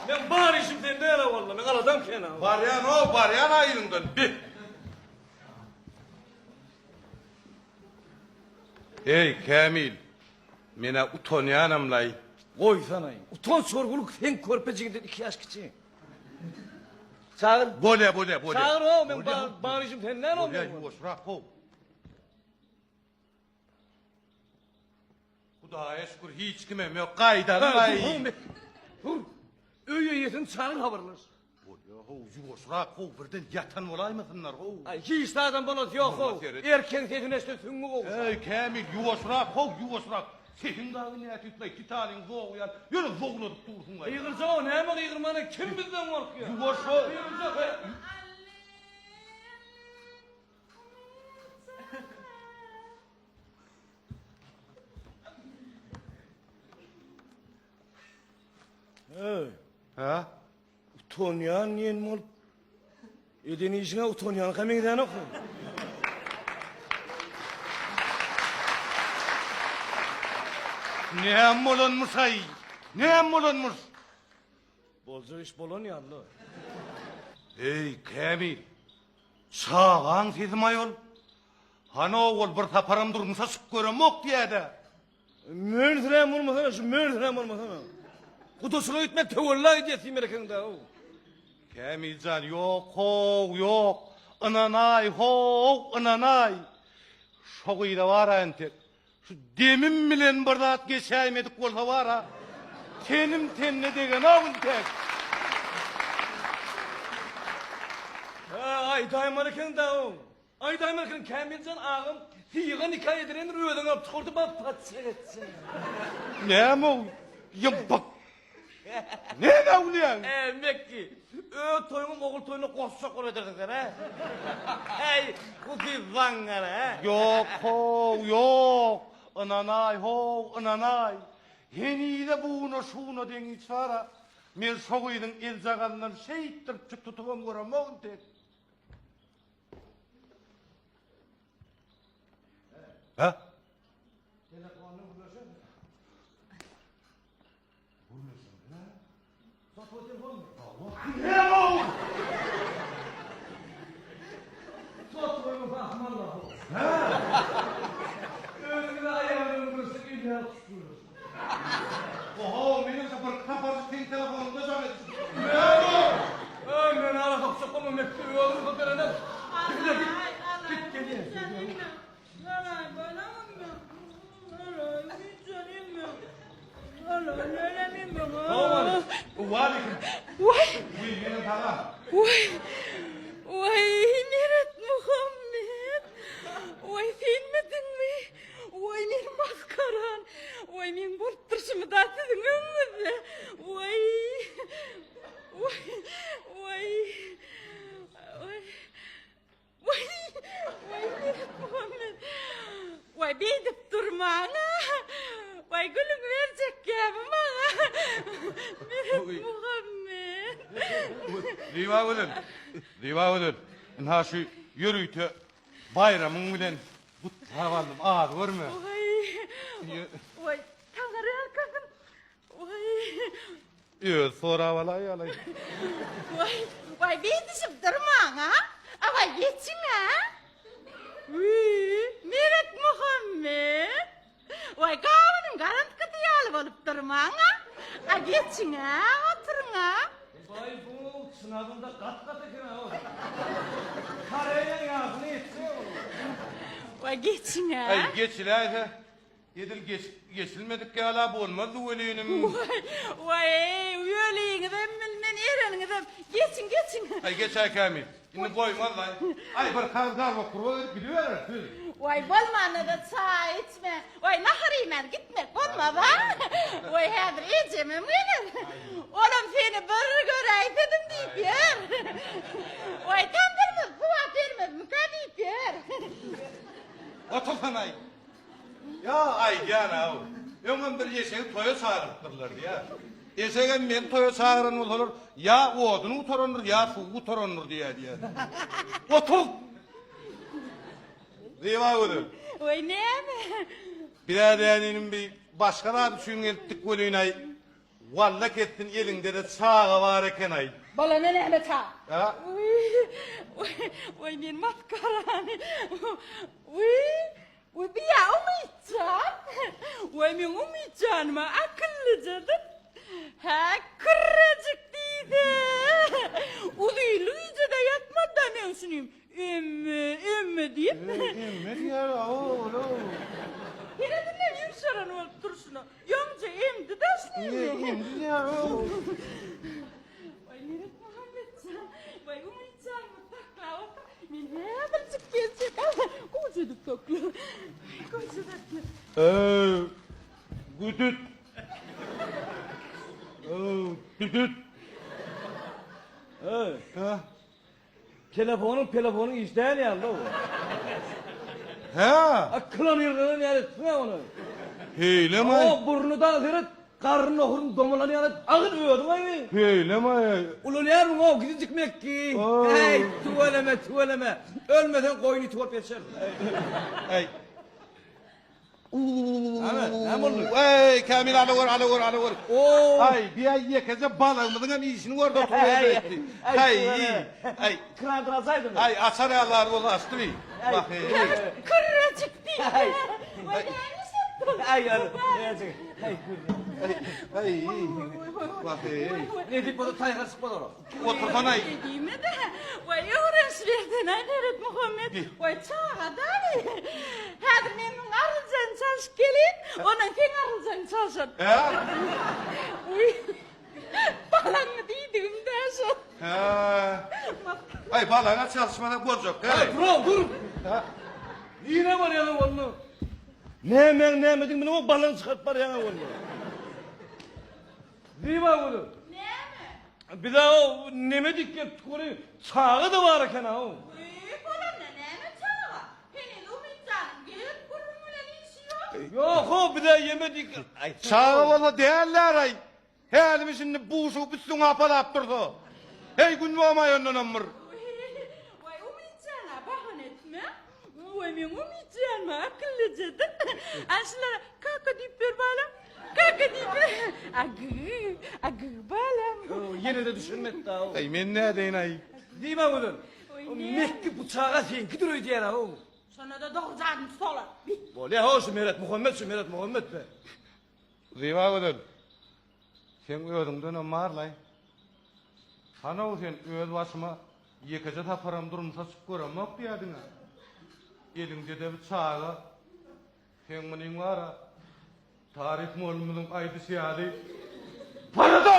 Men bari işimden ne ala valla, men aladam kena. Baryan ayırından bir. Ey Kamil, mene utanyanam lay. Koy sanayım. Utan sorguluk sen körpeciğinden 2 yaş küçüğüm. Çağır. Bole. Çağır o, men bari işimden ne ala Ya valla. yuvasrak o. Kudaya şükür hiç kimem yok kaydan lay. Dur. Öyle yetin çağır haberler. Yuvasrak o birden yatan olaymasınlar o. Ay hiç adam bana yok o. Erken tedineste süngü o. Ey Kamil yuvasrak. Sehin dağı ne etitmey, titalin zoğuyan, yürü zoğladık dursun gayı. Yığırca o, ne hemen yığırmanı kim bizden korkuyor? Yuvasrak. Hey, Ha? utanyan yen mol. Edeni işine utanyan kamengden oku. Ne hem olunmuş ay? Ne hem olunmuş? Bolca iş bolon ya Allah. Ey Kamil, sağan sizim ayol. Hani oğul bir taparam durmasa sık görem ok diyede. Mürdirem olmasana, şu mürdirem olmasana. Kudusunu itme tevolla ediyesi merekende o. Kamilcan yok. Ananay ananay. Şoğuyu da var ente. Şu demin bilen bir zat geçeymedik olsa var ha. Tenim tenne degen avun tek. Ay daymarken da o. Ay daymarken Kamilcan ağam hiyiga nikah edilen rüyeden alıp çıkardı bak patsa etsin. Ne mi? Yımbak. Ne davlayan? Mekki. Toyunun oğul toyunu koşacak oraya derdiler ha. Hey kuzi zangara ha. Yok. Ananay. Heni de buğuna şuğuna deni çara. Men şoğuydun el zagandan şeyittirip çık tutuvam görem oğun tek. Ha? Ne o? Toyunu bakmalı. Önüne ayağını vurursun illa tuturur. Oho, benim sapır kaparız ten telefonunda zahmet. Ne o? Ben ara kapsa konu mektubu olur mu derene? Git geliyor. Tamam. Valikim. Vay, Benim tamam. vay Meret Muhammed. Vay filmedin mi? Vay men maskaran. Vay men borttırışımı da sizin önünüzde. Vay Meret Muhammed. Vay beydip durmana. Vay gülüm verecek gibi bana. Meret Muhammed. Riva olun. Ha şu yürüytü bayramın bilen bu tavaldım ağır var mı? Vay tanrı arkasın. Sonra valay alay. Vay beydişip durma ha. Vay geçin ha. Meret Muhammed. Vay kavunun garant kıtıyalı olup durma ha. Geçin ha, oturun ha. Vay bu sınavında kat ekine o. Karaya yazını etsiyor. Vay geçin ha. Ay geçileyse. Geçilmedik ya la bu olmaz bu ölüyünüm. Vay üyeliğinizden bilmem erenizden. Geçin. Ay geç ay Kamil. Şimdi koymaz lan. Ay bir kavgar var kuru biliyor. Vay bolmanı da çay içme. Vay naharıyla gitmek olma ba. Vay hadır içemem benim. Oğlum seni bir görey dedim deyip yer. Vay tandırmız buva vermez mı deyip yer. Otursan ay. Ya ay yana o. Ömün bir yeşeği toya çağırırlar ya. Yeşeğe men toya çağıran olur. Ya odunu utoranır ya su utoranır diye. Otur. Riva odur. Vay ne mi? Biraderinin bir başka da düşünün ettik golüne. Valla kettin elinde de çağı var eken ay. Bala ne näme ta? Ha? Oy men maskarani. Oy biya umycan. Oy men umycan ma akıllıcadır. Ha kırracık deydi. Uy Luiza da yatmadı da men sunuyum. Emme deyip. Emmet ya oğlum. Yine dinle yumşaran olup duruşunu. Yonca emdi de sunuyum. Emmet ya oğlum. Vay Meret Muhammedcan, vay umuycan mı takla ota? Men hebercik gelecek ama kocadık takla. Kocadık. Güdüt. Düdüt. Ha? Telefonun işleyen yanında o. Ha? Akılın yırgının yani tüne onu. Heyle mi? O burnu da zırıt, karnın okurun domulanı yani ağır ödüm ayı. Heyle mi? Ulan yer mi o gidecek mekki. Oo. Hey tuvaleme. Ölmeden koyunu tuval peşer. Hey. Hem oldu. Ey Kamil ala vur. Oo. Ay bir ay yekece balığımızın hem iyisini orada Ay, oturuyor. Ay. Ay. Kırandırasaydın. Ay açar ayarlar bunu açtı bir. Bak hey. Kırracık değil. Ay. Vay neymiş yaptın? Ay yani. Ay. Bak hey. Ne deyip o da taygar sıkmadı onu. Otursan ay. Dediğime de vay öğrenç verdin ay Meret Muhammed. Vay çağa dani. Hadi menin arıcan çalış gelin. Onun ken arıcan çalışın. Ha? Uy. Balanı değdim dersin. Ha. Ay balığına çalışmada bozuk. Ay dur. Yine var yana onu. Ne emedin bunu o balını çıkartmar yana onu. Değil mi bunu? Ne mi? Bir daha o nemedik ya tukunu çağı da var eken ha o. Uy falan ne mi çağa? Senin umutcan gelip kurumuna işi yok. Yok o bir daha yemedik. Ay Çağı valla değerler ay. Helimi şimdi buğuşu üstüne apalap durdu. Hey gün olmayan önemli. Vay umutcana bahane etme. Vay men umutcan mı akıllıcadır. Aslında kaka deyip ver balam. Kaka deyip ver. Agı balam. Yine de düşünmek daha o. Ay men ne deyin ay. Değil mi bunu? Oy, O ne? mekki bıçağa sen gidiyor diyen ha o. Sana da doğrucan sola. Böyle ha şu Meret Muhammed be. Riva odun. Sen ödünden ömarlay. Sana o sen öd başıma yekece taparam durumsa çıkıram yok diyadın ha. Elinde de bir çağı. Sen minin var ha. Tarih molumuzun aydı siyadi. Para da